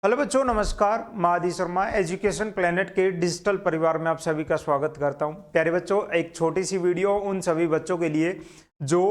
Hello बच्चों, नमस्कार। मैं आदि शर्मा एजुकेशन प्लेनेट के डिजिटल परिवार में आप सभी का स्वागत करता हूं। प्यारे बच्चों, एक छोटी सी वीडियो उन सभी बच्चों के लिए जो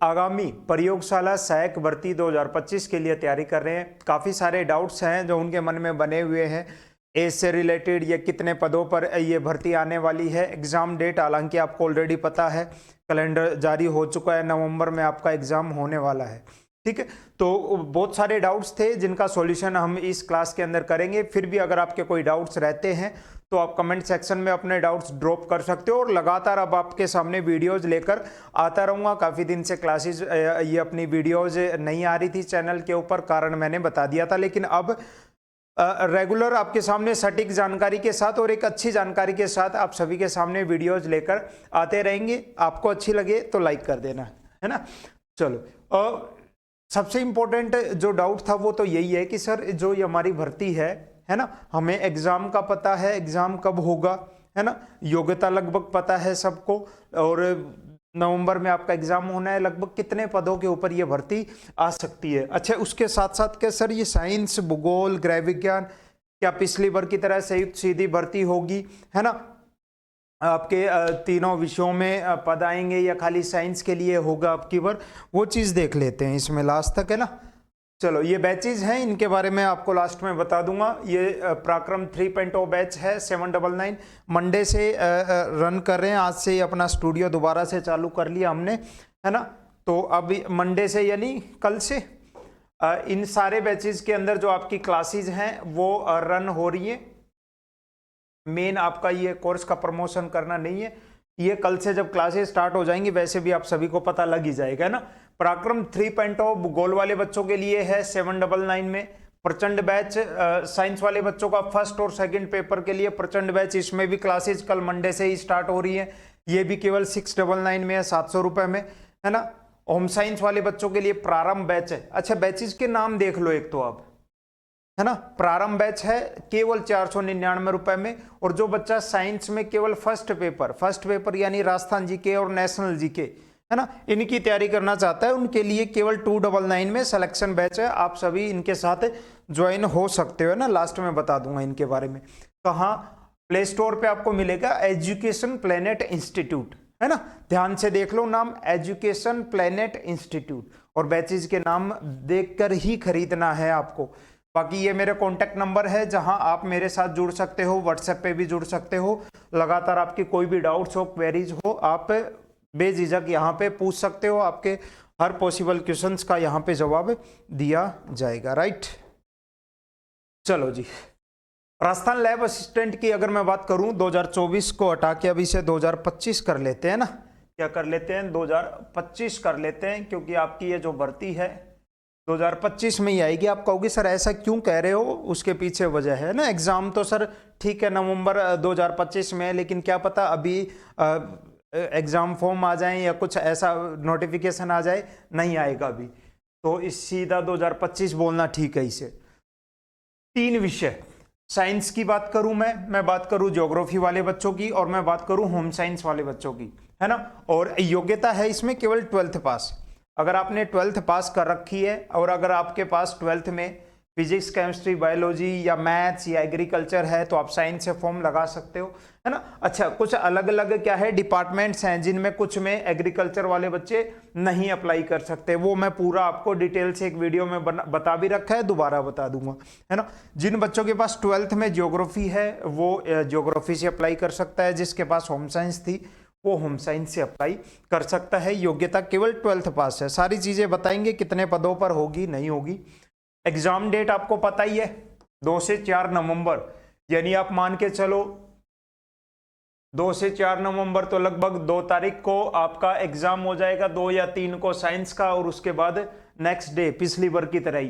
आगामी प्रयोगशाला सहायक भर्ती 2025 के लिए तैयारी कर रहे हैं। काफ़ी सारे डाउट्स हैं जो उनके मन में बने हुए हैं एज से रिलेटेड, या कितने पदों पर ये भर्ती आने वाली है। एग्ज़ाम डेट हालांकि आपको ऑलरेडी पता है, कैलेंडर जारी हो चुका है, नवंबर में आपका एग्ज़ाम होने वाला है। ठीक है, तो बहुत सारे डाउट्स थे जिनका सॉल्यूशन हम इस क्लास के अंदर करेंगे। फिर भी अगर आपके कोई डाउट्स रहते हैं तो आप कमेंट सेक्शन में अपने डाउट्स ड्रॉप कर सकते हो, और लगातार अब आपके सामने वीडियोस लेकर आता रहूँगा। काफ़ी दिन से क्लासेस ये अपनी वीडियोस नहीं आ रही थी चैनल के ऊपर, कारण मैंने बता दिया था, लेकिन अब रेगुलर आपके सामने सटीक जानकारी के साथ और एक अच्छी जानकारी के साथ आप सभी के सामने वीडियोज लेकर आते रहेंगे। आपको अच्छी लगे तो लाइक कर देना, है ना। चलो, सबसे इम्पोर्टेंट जो डाउट था वो तो यही है कि सर जो ये हमारी भर्ती है ना, हमें एग्ज़ाम का पता है, एग्ज़ाम कब होगा, है ना। योग्यता लगभग पता है सबको, और नवंबर में आपका एग्ज़ाम होना है। लगभग कितने पदों के ऊपर ये भर्ती आ सकती है। अच्छा, उसके साथ साथ क्या सर ये साइंस, भूगोल, गृह विज्ञान क्या पिछली बार की तरह संयुक्त सीधी भर्ती होगी, है ना। आपके तीनों विषयों में पद आएंगे या खाली साइंस के लिए होगा आपकी बार, वो चीज़ देख लेते हैं इसमें लास्ट तक, है ना। चलो, ये बैचेज हैं, इनके बारे में आपको लास्ट में बता दूंगा। ये पराक्रम 3.0 बैच है 799, मंडे से रन कर रहे हैं। आज से अपना स्टूडियो दोबारा से चालू कर लिया हमने, है ना। तो अब मंडे से यानी कल से इन सारे बैचेज के अंदर जो आपकी क्लासेज हैं वो रन हो रही है। मेन आपका ये कोर्स का प्रमोशन करना नहीं है, ये कल से जब क्लासेस स्टार्ट हो जाएंगी वैसे भी आप सभी को पता लग ही जाएगा, है ना। पराक्रम 3.0 भूगोल वाले बच्चों के लिए है 799 में। प्रचंड बैच साइंस वाले बच्चों का फर्स्ट और सेकंड पेपर के लिए प्रचंड बैच, इसमें भी क्लासेज कल मंडे से ही स्टार्ट हो रही है। ये भी केवल 699 में है, 700 रुपए में, है ना। होम साइंस वाले बच्चों के लिए प्रारंभ बैच है। अच्छा, बैचेज के नाम देख लो एक तो आप, है ना। प्रारंभ बैच है केवल 499 रुपए में, और जो बच्चा साइंस में केवल फर्स्ट पेपर यानी राजस्थान जीके और नेशनल जीके, है ना, इनकी तैयारी करना चाहता है, उनके लिए केवल 299 में सिलेक्शन बैच है। आप सभी इनके साथ ज्वाइन हो सकते हो, है ना। लास्ट में बता दूंगा इनके बारे में। कहाँ? प्ले स्टोर पे आपको मिलेगा एजुकेशन प्लेनेट इंस्टीट्यूट, है ना। ध्यान से देख लो नाम, एजुकेशन प्लेनेट इंस्टीट्यूट, और बैचेज के नाम देखकर ही खरीदना है आपको। बाकी ये मेरे कॉन्टैक्ट नंबर है जहां आप मेरे साथ जुड़ सकते हो, व्हाट्सएप पे भी जुड़ सकते हो। लगातार आपकी कोई भी डाउट्स हो, क्वेरीज हो, आप बेझिझक यहाँ पे पूछ सकते हो। आपके हर पॉसिबल क्वेश्चंस का यहाँ पे जवाब दिया जाएगा, राइट। चलो जी, राजस्थान लैब असिस्टेंट की अगर मैं बात करूं, 2024 को हटा के अभी से 2025 कर लेते हैं ना। क्या कर लेते हैं? 2025 कर लेते हैं, क्योंकि आपकी ये जो भर्ती है 2025 में ही आएगी। आप कहोगे सर ऐसा क्यों कह रहे हो, उसके पीछे वजह है ना। एग्जाम तो सर ठीक है नवंबर 2025 में है, लेकिन क्या पता अभी एग्जाम फॉर्म आ जाए या कुछ ऐसा नोटिफिकेशन आ जाए, नहीं आएगा अभी, तो इस सीधा 2025 बोलना ठीक है इसे। 3 विषय, साइंस की बात करूं मैं बात करूं ज्योग्राफी वाले बच्चों की, और मैं बात करूं होम साइंस वाले बच्चों की, है ना। और योग्यता है इसमें केवल 12th पास। अगर आपने 12th पास कर रखी है, और अगर आपके पास 12th में फिजिक्स, केमिस्ट्री, बायोलॉजी या मैथ्स या एग्रीकल्चर है, तो आप साइंस से फॉर्म लगा सकते हो, है ना। अच्छा, कुछ अलग अलग क्या है डिपार्टमेंट्स हैं जिनमें कुछ में एग्रीकल्चर वाले बच्चे नहीं अप्लाई कर सकते। वो मैं पूरा आपको डिटेल से एक वीडियो में बता भी रखा है, दोबारा बता दूंगा, है ना। जिन बच्चों के पास 12th में ज्योग्राफी है वो ज्योग्राफी से अप्लाई कर सकता है, जिसके पास होम साइंस थी वो होम साइंस से अप्लाई कर सकता है। योग्यता केवल 12th पास है। सारी चीजें बताएंगे कितने पदों पर होगी, नहीं होगी। एग्जाम डेट आपको पता ही है 2 से 4 नवंबर, यानी आप मान के चलो 2 से 4 नवंबर, तो लगभग 2 तारीख को आपका एग्जाम हो जाएगा, 2 या 3 को साइंस का, और उसके बाद नेक्स्ट डे पिछली बार की तरह ही,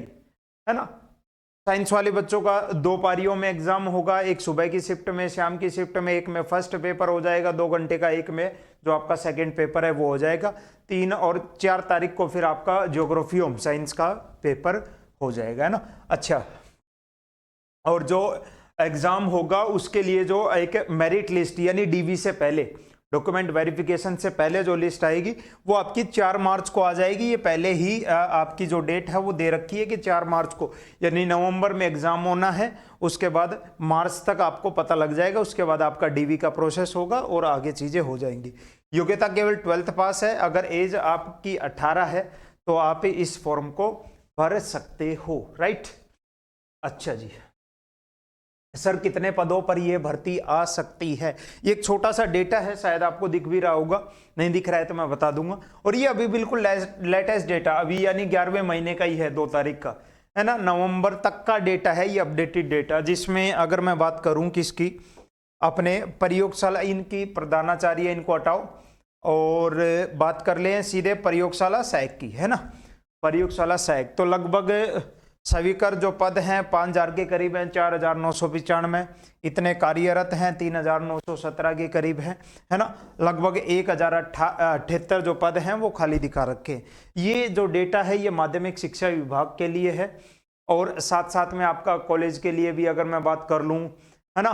है ना। साइंस वाले बच्चों का 2 पारियों में एग्जाम होगा, एक सुबह की शिफ्ट में, शाम की शिफ्ट में। एक में फर्स्ट पेपर हो जाएगा 2 घंटे का, एक में जो आपका सेकंड पेपर है वो हो जाएगा। 3 और 4 तारीख को फिर आपका ज्योग्राफी होम साइंस का पेपर हो जाएगा, है ना। अच्छा, और जो एग्जाम होगा उसके लिए जो एक मेरिट लिस्ट यानी डीवी से पहले डॉक्यूमेंट वेरिफिकेशन से पहले जो लिस्ट आएगी वो आपकी 4 मार्च को आ जाएगी। ये पहले ही आपकी जो डेट है वो दे रखी है कि 4 मार्च को, यानी नवंबर में एग्जाम होना है, उसके बाद मार्च तक आपको पता लग जाएगा, उसके बाद आपका डीवी का प्रोसेस होगा और आगे चीजें हो जाएंगी। योग्यता केवल 12th पास है, अगर एज आपकी 18 है तो आप इस फॉर्म को भर सकते हो, राइट। अच्छा जी, सर कितने पदों पर यह भर्ती आ सकती है? ये एक छोटा सा डेटा है, शायद आपको दिख भी रहा होगा, नहीं दिख रहा है तो मैं बता दूंगा। और ये अभी बिल्कुल लेटेस्ट डेटा, अभी यानी 11वें महीने का ही है, 2 तारीख का है ना, नवंबर तक का डेटा है ये, अपडेटेड डेटा, जिसमें अगर मैं बात करूं किसकी, अपने प्रयोगशाला, इनकी प्रधानाचार्य इनको हटाओ और बात कर ले सीधे प्रयोगशाला सहायक की, है ना, प्रयोगशाला सहायक। तो लगभग स्वीकृत जो पद हैं 5000 के करीब हैं, 4995 इतने कार्यरत हैं, 3917 के करीब हैं, है ना, लगभग 1078 जो पद हैं वो खाली दिखा रखे हैं। ये जो डेटा है ये माध्यमिक शिक्षा विभाग के लिए है, और साथ साथ में आपका कॉलेज के लिए भी अगर मैं बात कर लूँ, है ना,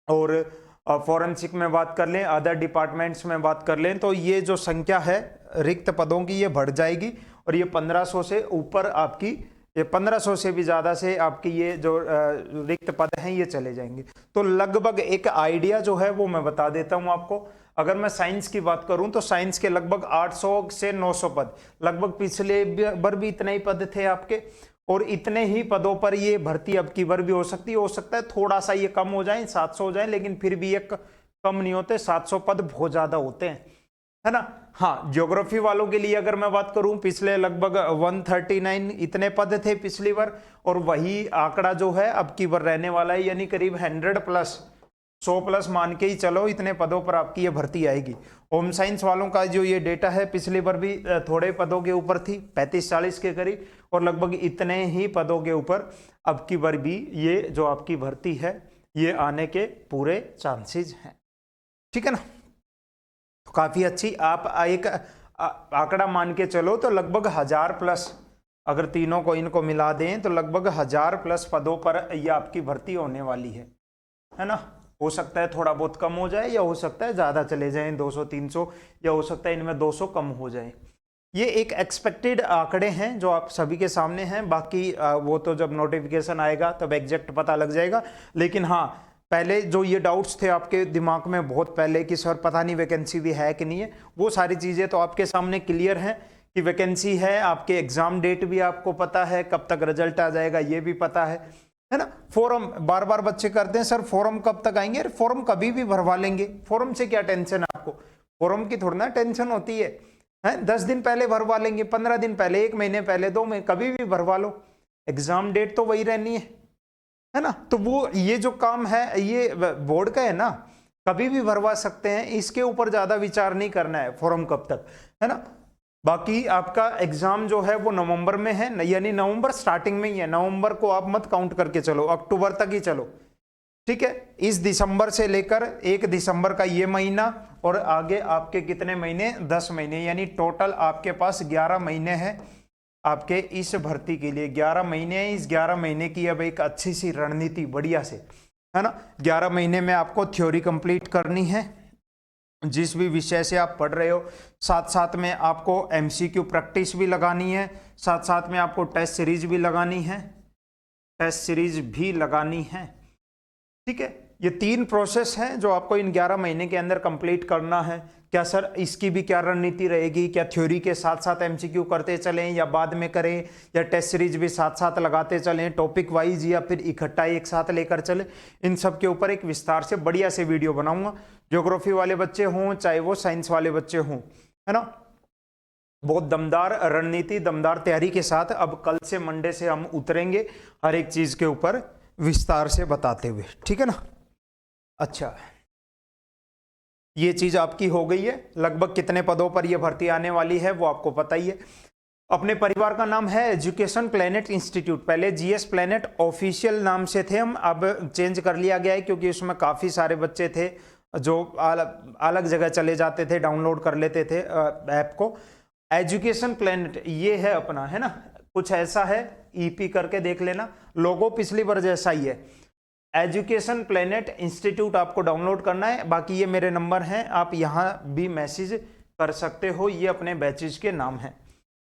और फॉरेंसिक में बात कर लें, अदर डिपार्टमेंट्स में बात कर लें, तो ये जो संख्या है रिक्त पदों की ये बढ़ जाएगी, और ये 1500 से ऊपर आपकी, ये 1500 से भी ज़्यादा से आपकी ये जो रिक्त पद हैं ये चले जाएंगे। तो लगभग एक आइडिया जो है वो मैं बता देता हूँ आपको। अगर मैं साइंस की बात करूं तो साइंस के लगभग 800 से 900 पद, लगभग पिछले बार भी इतने ही पद थे आपके, और इतने ही पदों पर ये भर्ती अब की बार भी हो सकती है। हो सकता है थोड़ा सा ये कम हो जाए, 700 हो जाए, लेकिन फिर भी ये कम नहीं होते, 700 पद बहुत ज़्यादा होते हैं, है ना। हाँ, ज्योग्राफी वालों के लिए अगर मैं बात करूं, पिछले लगभग 139 इतने पद थे पिछली बार, और वही आंकड़ा जो है अब की बार रहने वाला है, यानी करीब 100 प्लस, 100 प्लस मान के ही चलो, इतने पदों पर आपकी ये भर्ती आएगी। होम साइंस वालों का जो ये डेटा है पिछली बार भी थोड़े पदों के ऊपर थी, 35-40 के करीब, और लगभग इतने ही पदों के ऊपर अब की बार भी ये जो आपकी भर्ती है ये आने के पूरे चांसेस हैं, ठीक है ना। तो काफी अच्छी, आप एक आंकड़ा मान के चलो तो लगभग 1000 प्लस, अगर तीनों को इनको मिला दें तो लगभग 1000 प्लस पदों पर ये आपकी भर्ती होने वाली है ना। हो सकता है थोड़ा बहुत कम हो जाए, या हो सकता है ज़्यादा चले जाएं, 200-300, या हो सकता है इनमें 200 कम हो जाए। ये एक एक्सपेक्टेड आंकड़े हैं जो आप सभी के सामने हैं, बाकी वो तो जब नोटिफिकेशन आएगा तब एग्जैक्ट पता लग जाएगा। लेकिन हाँ, पहले जो ये डाउट्स थे आपके दिमाग में बहुत पहले कि सर पता नहीं वैकेंसी भी है कि नहीं है, वो सारी चीज़ें तो आपके सामने क्लियर हैं कि वैकेंसी है, आपके एग्जाम डेट भी आपको पता है, कब तक रिजल्ट आ जाएगा ये भी पता है ना। फॉर्म बार बार बच्चे करते हैं, सर फॉर्म कब तक आएंगे? फॉर्म कभी भी भरवा लेंगे, फॉर्म से क्या टेंशन है आपको, फॉर्म की थोड़ी ना टेंशन होती है 10 दिन पहले भरवा लेंगे, 15 दिन पहले, 1 महीने पहले, 2 महीने, कभी भी भरवा लो, एग्जाम डेट तो वही रहनी है ना। तो वो ये जो काम है ये बोर्ड का है ना, कभी भी भरवा सकते हैं, इसके ऊपर ज्यादा विचार नहीं करना है फॉर्म कब तक, है ना। बाकी आपका एग्जाम जो है वो नवंबर में है, यानी नवंबर स्टार्टिंग में ही है, नवंबर को आप मत काउंट करके चलो, अक्टूबर तक ही चलो, ठीक है। इस दिसंबर से लेकर 1 दिसंबर का ये महीना, और आगे आपके कितने महीने, 10 महीने, यानी टोटल आपके पास 11 महीने हैं आपके इस भर्ती के लिए। 11 महीने हैं, इस 11 महीने की अब एक अच्छी सी रणनीति बढ़िया से, है ना। 11 महीने में आपको थ्योरी कंप्लीट करनी है, जिस भी विषय से आप पढ़ रहे हो, साथ साथ में आपको एमसीक्यू प्रैक्टिस भी लगानी है, साथ साथ में आपको टेस्ट सीरीज भी लगानी है, ठीक है। ये 3 प्रोसेस हैं जो आपको इन 11 महीने के अंदर कंप्लीट करना है। क्या सर इसकी भी क्या रणनीति रहेगी, क्या थ्योरी के साथ साथ एमसीक्यू करते चलें या बाद में करें, या टेस्ट सीरीज भी साथ साथ लगाते चलें, टॉपिक वाइज, या फिर इकट्ठा एक साथ लेकर चले, इन सब के ऊपर एक विस्तार से बढ़िया से वीडियो बनाऊंगा। ज्योग्राफी वाले बच्चे हों चाहे वो साइंस वाले बच्चे हों, है ना, बहुत दमदार रणनीति, दमदार तैयारी के साथ अब कल से मंडे से हम उतरेंगे हर एक चीज के ऊपर विस्तार से बताते हुए, ठीक है ना। अच्छा, ये चीज आपकी हो गई है। लगभग कितने पदों पर यह भर्ती आने वाली है वो आपको पता ही है। अपने परिवार का नाम है एजुकेशन प्लेनेट इंस्टीट्यूट, पहले जीएस प्लेनेट ऑफिशियल नाम से थे हम, अब चेंज कर लिया गया है क्योंकि उसमें काफी सारे बच्चे थे जो अलग जगह चले जाते थे, डाउनलोड कर लेते थे ऐप को। एजुकेशन प्लेनेट ये है अपना, है ना, कुछ ऐसा है, ईपी करके देख लेना, लोगो पिछली बार जैसा ही है। एजुकेशन प्लेनेट इंस्टीट्यूट आपको डाउनलोड करना है। बाकी ये मेरे नंबर हैं, आप यहाँ भी मैसेज कर सकते हो, ये अपने बैचेज के नाम हैं।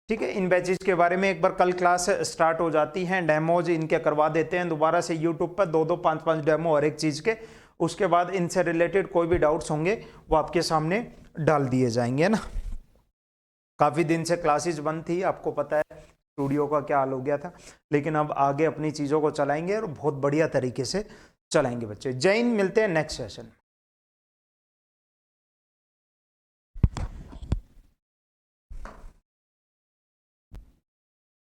ठीक है, इन बैचेज के बारे में एक बार कल क्लास स्टार्ट हो जाती हैं, डेमोज इनके करवा देते हैं दोबारा से यूट्यूब पर 2-2 5-5 डेमो हर एक चीज़ के। उसके बाद इनसे रिलेटेड कोई भी डाउट्स होंगे वो आपके सामने डाल दिए जाएंगे ना। काफ़ी दिन से क्लासेस बंद थी, आपको पता है स्टूडियो का क्या हाल हो गया था, लेकिन अब आगे अपनी चीज़ों को चलाएंगे और बहुत बढ़िया तरीके से चलाएंगे बच्चे। जय हिंद, मिलते हैं नेक्स्ट सेशन।